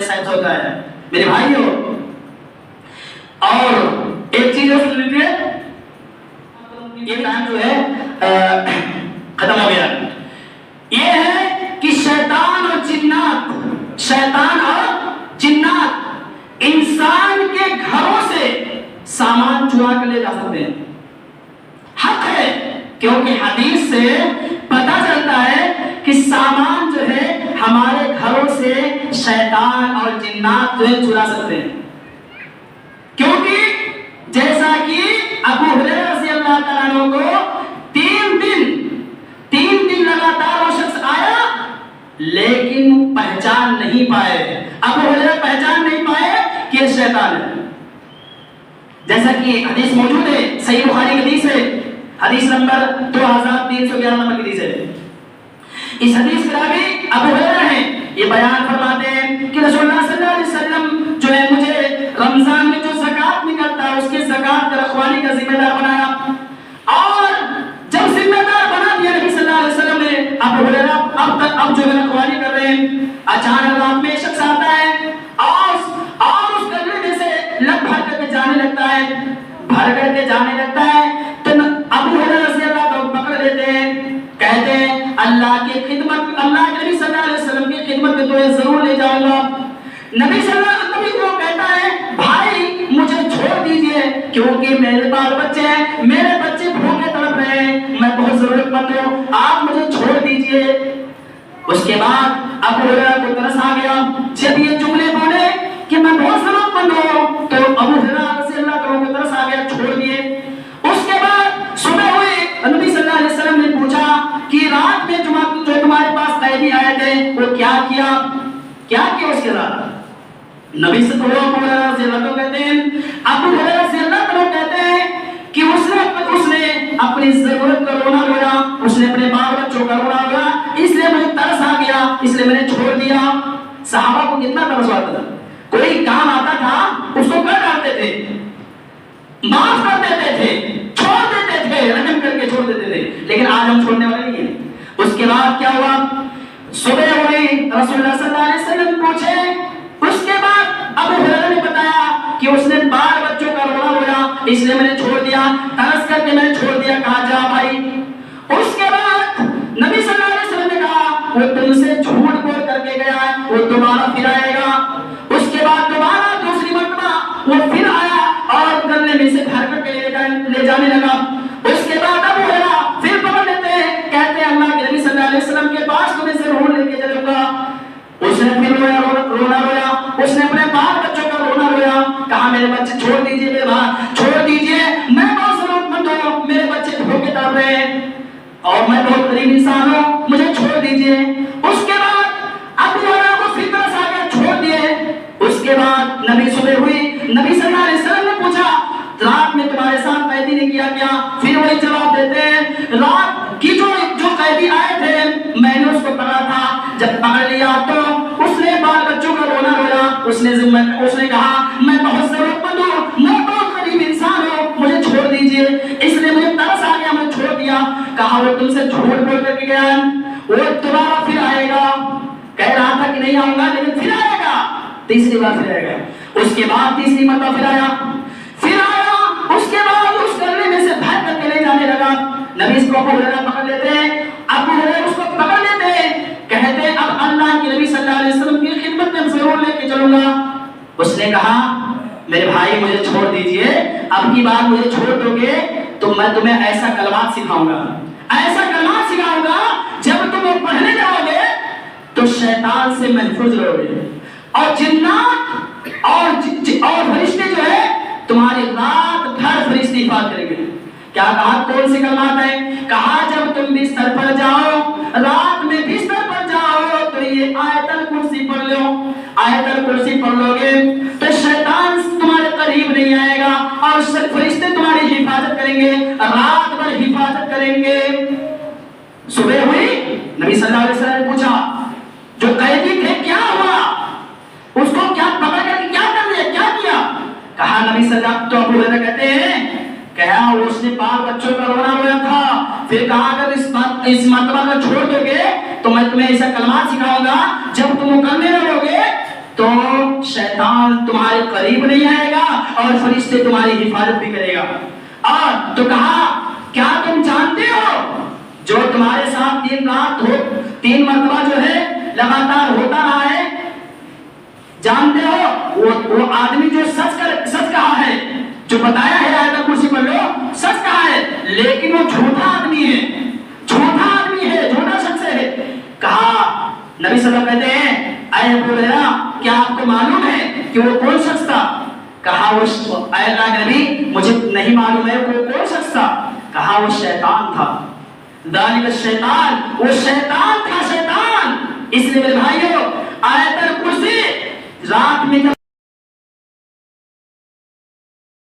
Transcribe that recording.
Science ہوتا ہے میرے بھائیوں. اور ایک چیز اور سن لیجیے، یہ ٹائم جو ہے ختم ہو گیا. یہ ہے کہ شیطان اور جنات انسان کے گھروں سے سامان چرا کر لے جا سکتے ہیں. حق ہے، کیونکہ حدیث سے پتہ چلتا ہے کہ سامان جو ہے ہمارے گھروں سے شیطان اور جنات جو ہے چرا سکتے ہیں. کیونکہ جیسا کہ ابو ہریرہ رضی اللہ تعالیٰ عنہ کو تین دن لگاتار وہ شخص آیا لیکن پہچان نہیں پائے. ابو ہریرہ پہچان نہیں پائے کہ یہ شیطان ہے. جیسا کہ حدیث موجود ہے، صحیح بخاری کی حدیث ہے، حدیث نمبر 2311 نمبر کی حدیث ہے. اس حدیث کے راوی ابو ہریرہ ہیں. یہ بیان فرماتے ہیں کہ رسول اللہ صلی اللہ علیہ وسلم جو ہے مجھے رمضان میں جو زکات نکلتا ہے اس کے زکات کا رکھوالی کا ذمہ دار بنایا، اور جب ذمہ دار بنا دیا نبی صلی اللہ علیہ وسلم نے ابو ہریرہ اب جو ہے رکھوالی کر رہے ہیں. اچانک رات میں ایک شخص آتا ہے اور اس گدھے میں سے لب بھر کر کے جانے لگتا ہے تو ابو ہریرہ رضی اللہ کو پکڑ لیتے ہیں، کہتے ہیں اللہ کے نبی صلی اللہ علیہ وسلم کی خدمت میں تمہیں ضرور لے جاؤں گا. نبی صلی اللہ علیہ وسلم کو کہتا ہے بھائی مجھے چھوڑ دیجئے، کیونکہ میرے بال بچے ہیں، میرے بچے بھوکے تڑپ رہے ہیں، میں بہت ضرورت مند ہوں، آپ مجھے چھوڑ دیجئے. اس کے بعد ابو ہریرہ کو ترس آ گیا. جب یہ جملے بولے کہ میں بہت ضرورت مند ہوں تو ابو ہریرہ رضی اللہ عنہ کو ترس آ گیا، چھوڑ دیے. اس کے بعد صبح ہوئی، نبی صلی اللہ علیہ وسلم نے پوچھا کہ رات میں جو تمہارے پاس قیدی آئے تھے وہ کیا کیا اس کے ساتھ؟ نبی صلی اللہ علیہ وسلم کہتے ہیں، ابو ہریرہ رضی اللہ عنہ کہتے ہیں کہ اس نے اپنی ضرورت کا رونا رویا، اس نے اپنے بال بچوں کا رونا رویا، اس لیے مجھے ترس آ گیا، اس لیے میں نے چھوڑ دیا. صحابہ کو کتنا ترس آتا تھا، کوئی کام آتا تھا اس کو کر ڈالتے تھے، معاف کر دیتے تھے، چھوڑ دیتے تھے، رحم کر کے چھوڑ دیتے تھے. لیکن آج ہم چھوڑنے والے نہیں ہیں. اس کے بعد کیا ہوا؟ صبح ہوئی، رسول اللہ صلی اللہ علیہ وسلم پوچھے. اس کے بعد ابو ہریرہ نے بتایا کہ اس نے بال بچوں کا رونا رویا، اس لیے میں نے چھوڑ دیا، ترس کر کے میں نے چھوڑ دیا. کہا جا بھائی. اس کے بعد نبی صلی اللہ علیہ وسلم نے کہا وہ تم سے جھوٹ بول کر کے گیا ہے، وہ دوبارہ پھر آئے گا. اس کے بعد دوبارہ دوسری مرتبہ وہ پھر آیا اور گلے میں سے بھر کر کے لے جانے لگا. اس کے بعد ابو ہریرہ پھر پکڑ لیتے ہیں، کہتے ہیں اللہ کے نبی صلی اللہ علیہ وسلم کے پاس تمہیں ضرور لے کے چلوں گا. اس نے پھر رونا رویا، اس نے اپنے بال بچوں کا رونا رویا. کہا میرے بچے چھوڑ دیجئے، میرے بھائی چھوڑ دیجئے، میں بہت ضرورت مند ہوں، میرے بچے بھوکے تڑپ رہے ہیں اور میں بہت غریب انسان ہوں، مجھے چھوڑ دیجئے. اس کے بعد ابو ہریرہ کو فکر آ گیا، چھوڑ دیے. اس کے بعد نبی صبح ہوئی، نبی صلی اللہ علیہ وسلم نے پوچھا رات میں تمہارے ساتھ قیدی نے کیا کیا؟ پھر وہی جواب دیتے ہیں رات کی جو قیدی آئے تھے میں نے اس کو پکڑا تھا، جب پکڑ لیا تو اس نے بال بچوں کا رونا رویا. اس نے کہا میں بہت ضرورت مند ہوں، میں بہت غریب انسان ہوں، مجھے چھوڑ دیجئے، اس لیے مجھے ترس آ گیا، میں چھوڑ دیا. کہا وہ تم سے جھوٹ بول کر کے گیا ہے، وہ دوبارہ پھر آئے گا. کہہ رہا تھا کہ نہیں آؤں گا لیکن پھر آئے گا. تیسری بار پھر آئے گا. اس کے بعد تیسری مرتبہ پھر آیا. اس کے بعد اس گلے میں سے بھر کر کے لے جانے لگا. نبی اس کو ابو ہریرہ پکڑ لیتے ہیں، ابو ہریرہ اس کو پکڑ لیتے ہیں، کہتے ہیں اب اللہ کے نبی صلی اللہ علیہ وسلم کی خدمت میں ضرور لے کے چلوں گا. اس نے کہا میرے بھائی مجھے چھوڑ دیجئے، اب کی بار مجھے چھوڑ دو گے تو میں تمہیں ایسا کلمات سکھاؤں گا، ایسا کلمات سکھاؤں گا جب تم وہ پڑھنے جاؤ گے تو شیطان سے محفوظ رہو گے، اور جنات اور فرشتے جو ہے تمہاری رات بھر فرشتے حفاظت کریں گے. کیا کہا کون سی کلمات ہے؟ کہا جب تم بستر پر جاؤ، رات میں بستر پر جاؤ تو یہ آیت الکرسی پڑھ لو. آیت الکرسی پڑھ لو گے تو شیطان تمہارے قریب نہیں آئے گا اور فرشتے تمہاری حفاظت کریں گے، رات بھر حفاظت کریں گے. صبح ہوئی، نبی صلی اللہ علیہ وسلم نے پوچھا جو قیدی تھے کیا ہوا، اس کو کیا پکڑ کر کیا کر دیا، کیا کیا؟ کہا نبی صلی اللہ علیہ وسلم تو ابو ہریرہ کہتے ہیں کہا اس نے بال بچوں کا رونا رویا تھا. پھر کہا اگر اس مرتبہ کا چھوڑ دو گے تو میں تمہیں ایسا کلمات سکھاؤں گا جب تم وہ کرنے لگو گے تو شیطان تمہارے قریب نہیں آئے گا اور فرشتے تمہاری حفاظت بھی کرے گا. اور تو کہا کیا تم جانتے ہو جو تمہارے ساتھ دن رات ہو 3 مرتبہ جو ہے لگاتار ہوتا رہا ہے, جانتے ہو وہ آدمی جو سچ کہا ہے, جو بتایا ہے آیت کرسی پڑھ لو, سچ کہا ہے لیکن وہ جھوٹا آدمی ہے, جھوٹا شخص ہے. کہا نبی صلی اللہ علیہ وسلم کہتے ہیں اے ابو ہریرہ کیا آپ کو معلوم ہے کہ وہ کون شخص تھا؟ کہا وہ اے اللہ کے نبی مجھے نہیں معلوم ہے وہ کون شخص تھا. کہا وہ شیطان تھا. ذالک الشیطان, وہ شیطان تھا, شیطان. اس لیے میرے بھائیو آیت الکرسی رات میں جب